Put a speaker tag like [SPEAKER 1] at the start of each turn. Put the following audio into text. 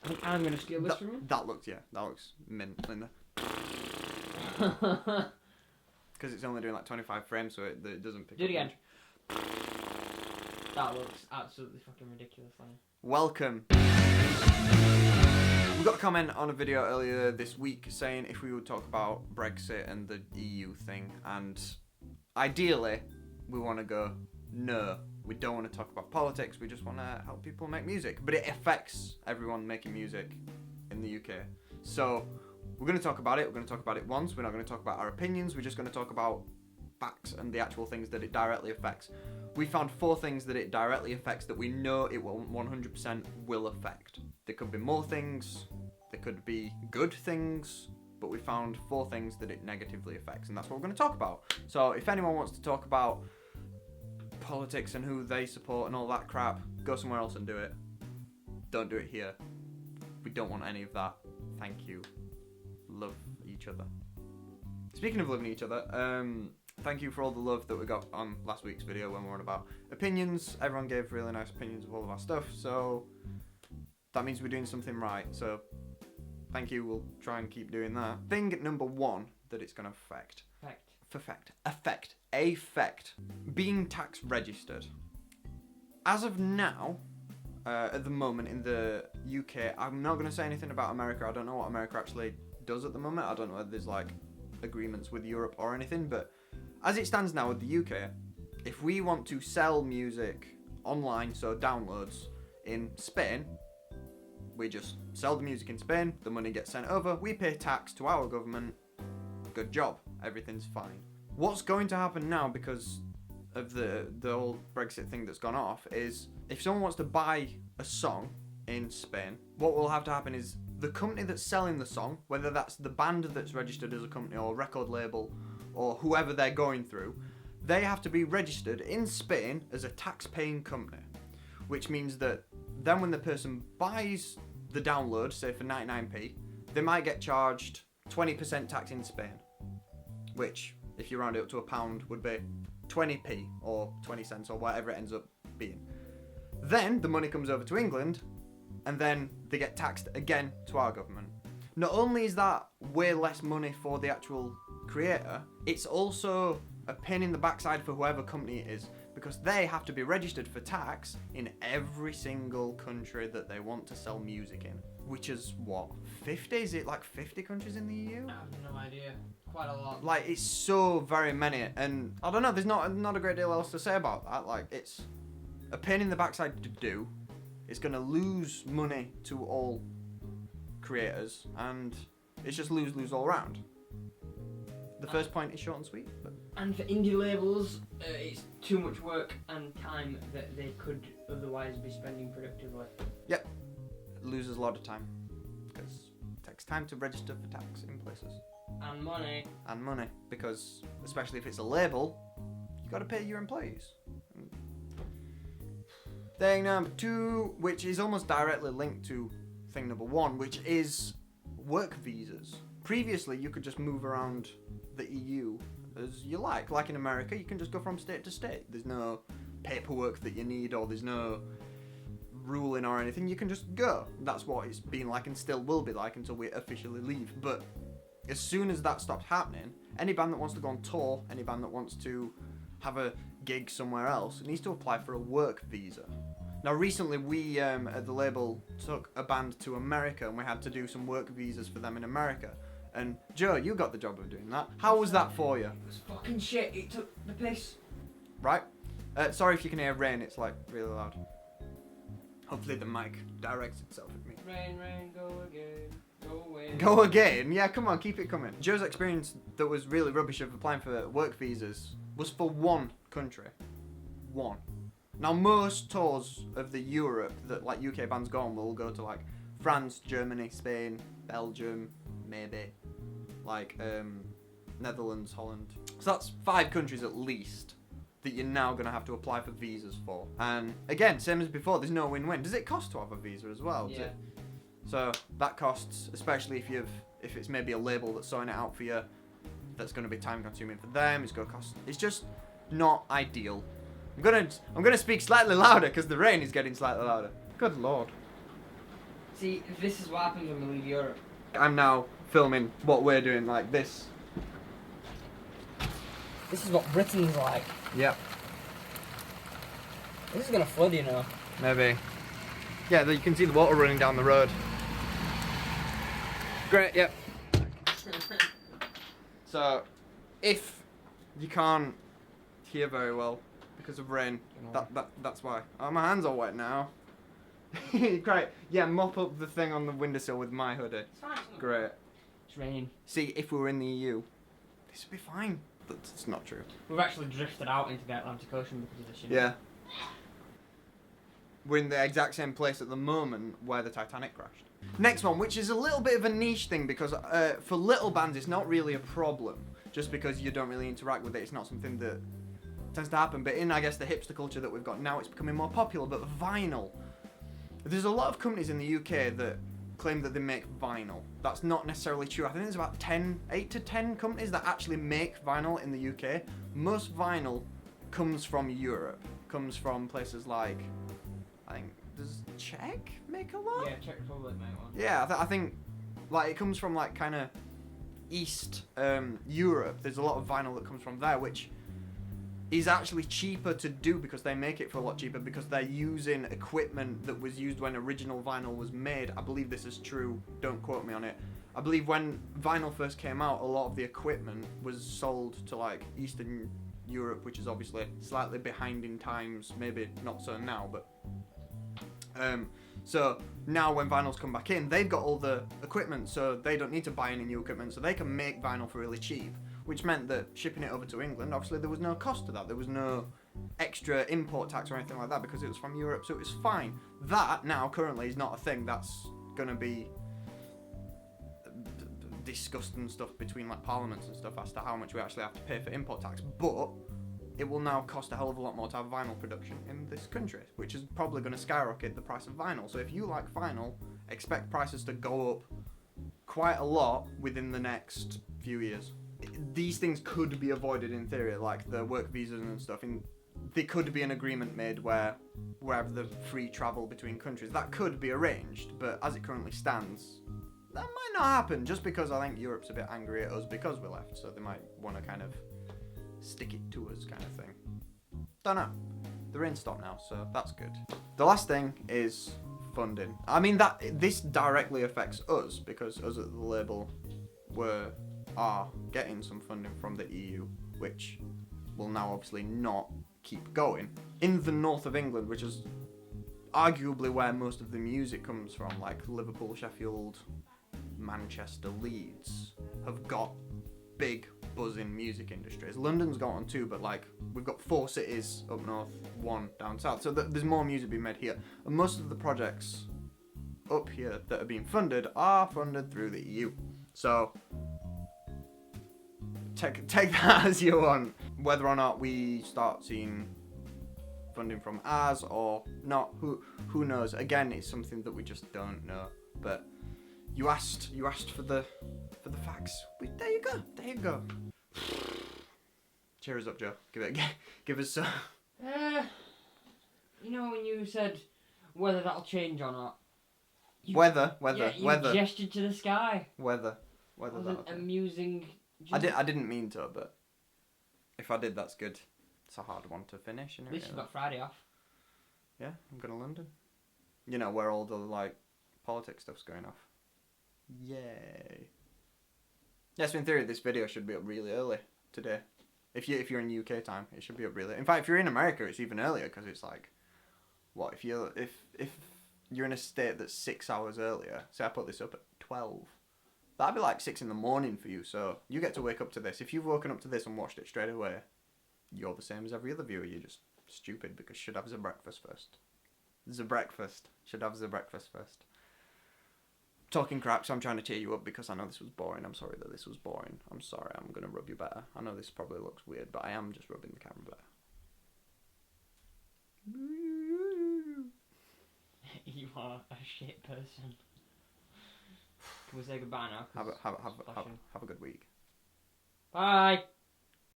[SPEAKER 1] I think I'm gonna steal this from you.
[SPEAKER 2] That looks mint, Linda. Because it's only doing like 25 frames, so it doesn't pick up.
[SPEAKER 1] Do it again. That looks absolutely fucking ridiculous, Lenny.
[SPEAKER 2] Welcome. We got a comment on a video earlier this week saying if we would talk about Brexit and the EU thing, and ideally we want to go, no, we don't want to talk about politics, we just want to help people make music. But it affects everyone making music in the UK. So we're going to talk about it. We're going to talk about it once. We're not going to talk about our opinions. We're just going to talk about facts and the actual things that it directly affects. We found 4 things that it directly affects that we know it will 100% will affect. There could be more things, there could be good things, but we found 4 things that it negatively affects, and that's what we're going to talk about. So if anyone wants to talk about politics and who they support and all that crap, go somewhere else and do it. Don't do it here. We don't want any of that. Thank you. Love each other. Speaking of loving each other, thank you for all the love that we got on last week's video when we were on about opinions. Everyone gave really nice opinions of all of our stuff, so that means we're doing something right. So thank you, we'll try and keep doing that. Thing number 1 that it's going to affect. Affect. Being tax registered. As of now, at the moment in the UK, I'm not going to say anything about America. I don't know what America actually does at the moment. I don't know whether there's like agreements with Europe or anything, but as it stands now with the UK, if we want to sell music online, so downloads in Spain, we just sell the music in Spain, the money gets sent over, we pay tax to our government, good job, everything's fine. What's going to happen now because of the whole Brexit thing that's gone off is if someone wants to buy a song in Spain, what will have to happen is the company that's selling the song, whether that's the band that's registered as a company or record label or whoever they're going through, they have to be registered in Spain as a tax-paying company, which means that then when the person buys the download, say for 99p, they might get charged 20% tax in Spain, which, if you round it up to £1, would be 20p or 20 cents or whatever it ends up being. Then the money comes over to England, and then they get taxed again to our government. Not only is that way less money for the actual creator, it's also a pain in the backside for whoever company it is, because they have to be registered for tax in every single country that they want to sell music in. Which is what, 50? Is it like 50 countries in the EU?
[SPEAKER 1] I have no idea. Quite a lot.
[SPEAKER 2] Like, it's so very many, and I don't know, there's not a great deal else to say about that. Like, it's a pain in the backside to do. It's going to lose money to all creators, and it's just lose all around. The first point is short and sweet. But
[SPEAKER 1] And for indie labels, it's too much work and time that they could otherwise be spending productively.
[SPEAKER 2] Yep, it loses a lot of time because it takes time to register for tax in places.
[SPEAKER 1] And money.
[SPEAKER 2] And money, because especially if it's a label, you got to pay your employees. Thing number 2, which is almost directly linked to thing number 1, which is work visas. Previously, you could just move around the EU as you like in America, you can just go from state to state. There's no paperwork that you need, or there's no ruling or anything. You can just go. That's what it's been like and still will be like until we officially leave. But as soon as that stops happening, any band that wants to go on tour, any band that wants to have a gig somewhere else, needs to apply for a work visa. Now recently we at the label took a band to America, and we had to do some work visas for them in America. And Joe, you got the job of doing that. How was that for you?
[SPEAKER 1] It was fucking shit. It took the piss.
[SPEAKER 2] Right? Sorry if you can hear rain, it's like really loud. Hopefully the mic directs itself at me.
[SPEAKER 1] Rain, rain, go again. Go away.
[SPEAKER 2] Go again? Yeah, come on, keep it coming. Joe's experience that was really rubbish of applying for work visas was for one country. One. Now most tours of the Europe that like UK bands go on will go to like France, Germany, Spain, Belgium, maybe like Netherlands, Holland. So that's 5 countries at least that you're now going to have to apply for visas for. And again, same as before, there's no win-win. Does it cost to have a visa as well?
[SPEAKER 1] Yeah.
[SPEAKER 2] So that costs, especially if it's maybe a label that's sorting it out for you, that's going to be time consuming for them. It's going to cost. It's just not ideal. I'm gonna speak slightly louder because the rain is getting slightly louder. Good lord.
[SPEAKER 1] See, this is what happens when we leave Europe.
[SPEAKER 2] I'm now filming what we're doing like this.
[SPEAKER 1] This is what Britain's like.
[SPEAKER 2] Yep.
[SPEAKER 1] This is gonna flood, you know.
[SPEAKER 2] Maybe. Yeah, you can see the water running down the road. Great, yep. So, if you can't hear very well because of rain, that's why. Oh, my hands are wet now. Great. Yeah, mop up the thing on the windowsill with my hoodie.
[SPEAKER 1] It's fine.
[SPEAKER 2] Great.
[SPEAKER 1] It's raining.
[SPEAKER 2] See, if we were in the EU, this would be fine. But it's not true.
[SPEAKER 1] We've actually drifted out into the Atlantic Ocean because of this, you know.
[SPEAKER 2] Yeah. We're in the exact same place at the moment where the Titanic crashed. Next one, which is a little bit of a niche thing because for little bands it's not really a problem. Just because you don't really interact with it, it's not something that tends to happen. But in, I guess, the hipster culture that we've got now, it's becoming more popular. But vinyl. There's a lot of companies in the UK that claim that they make vinyl. That's not necessarily true. I think there's about 8 to 10 companies that actually make vinyl in the UK. Most vinyl comes from Europe. Comes from places like, I think, does Czech make a lot?
[SPEAKER 1] Yeah, Czech Republic make one.
[SPEAKER 2] Yeah, I think, like, it comes from, like, kind of East Europe. There's a lot of vinyl that comes from there, which is actually cheaper to do because they make it for a lot cheaper because they're using equipment that was used when original vinyl was made. I believe this is true, don't quote me on it. I believe when vinyl first came out, a lot of the equipment was sold to like Eastern Europe, which is obviously slightly behind in times, maybe not so now, but so now when vinyls come back in, they've got all the equipment, so they don't need to buy any new equipment, so they can make vinyl for really cheap. Which meant that shipping it over to England, obviously there was no cost to that. There was no extra import tax or anything like that because it was from Europe, so it was fine. That now currently is not a thing. That's going to be discussed and stuff between like parliaments and stuff as to how much we actually have to pay for import tax. But it will now cost a hell of a lot more to have vinyl production in this country, which is probably going to skyrocket the price of vinyl. So if you like vinyl, expect prices to go up quite a lot within the next few years. These things could be avoided in theory, like the work visas and stuff. There could be an agreement made where the free travel between countries, that could be arranged, but as it currently stands, that might not happen, just because I think Europe's a bit angry at us because we left, so they might want to kind of stick it to us kind of thing. Don't know. The rain stopped now, so that's good. The last thing is funding. I mean, this directly affects us, because us at the label are getting some funding from the EU, which will now obviously not keep going. In the north of England, which is arguably where most of the music comes from, like Liverpool, Sheffield, Manchester, Leeds, have got big buzzing music industries. London's got one too, but like we've got 4 cities up north, 1 down south, so there's more music being made here. And most of the projects up here that are being funded are funded through the EU. So take that as you want. Whether or not we start seeing funding from ours or not, who knows? Again, it's something that we just don't know. But you asked for the facts. There you go. Cheer us up, Joe. Give us some.
[SPEAKER 1] You know when you said whether that'll change or not.
[SPEAKER 2] Weather.
[SPEAKER 1] You gestured to the sky.
[SPEAKER 2] Weather.
[SPEAKER 1] That was an amusing.
[SPEAKER 2] I didn't mean to, but if I did, that's good. It's a hard one to finish.
[SPEAKER 1] At least you've got Friday off.
[SPEAKER 2] Yeah, I'm going to London. You know, where all the, like, politics stuff's going off. Yay. Yeah, so in theory, this video should be up really early today. If you're in UK time, it should be up really. In fact, if you're in America, it's even earlier, because it's like, what, if you're in a state that's 6 hours earlier, say I put this up at 12, that'd be like 6 in the morning for you, so you get to wake up to this. If you've woken up to this and watched it straight away, you're the same as every other viewer. You're just stupid because should have the breakfast first. Should have the breakfast first. Talking crap, so I'm trying to cheer you up because I know this was boring. I'm sorry that this was boring. I'm sorry, I'm going to rub you better. I know this probably looks weird, but I am just rubbing the camera better.
[SPEAKER 1] You are a shit person. Can we say goodbye now?
[SPEAKER 2] Have a good week.
[SPEAKER 1] Bye.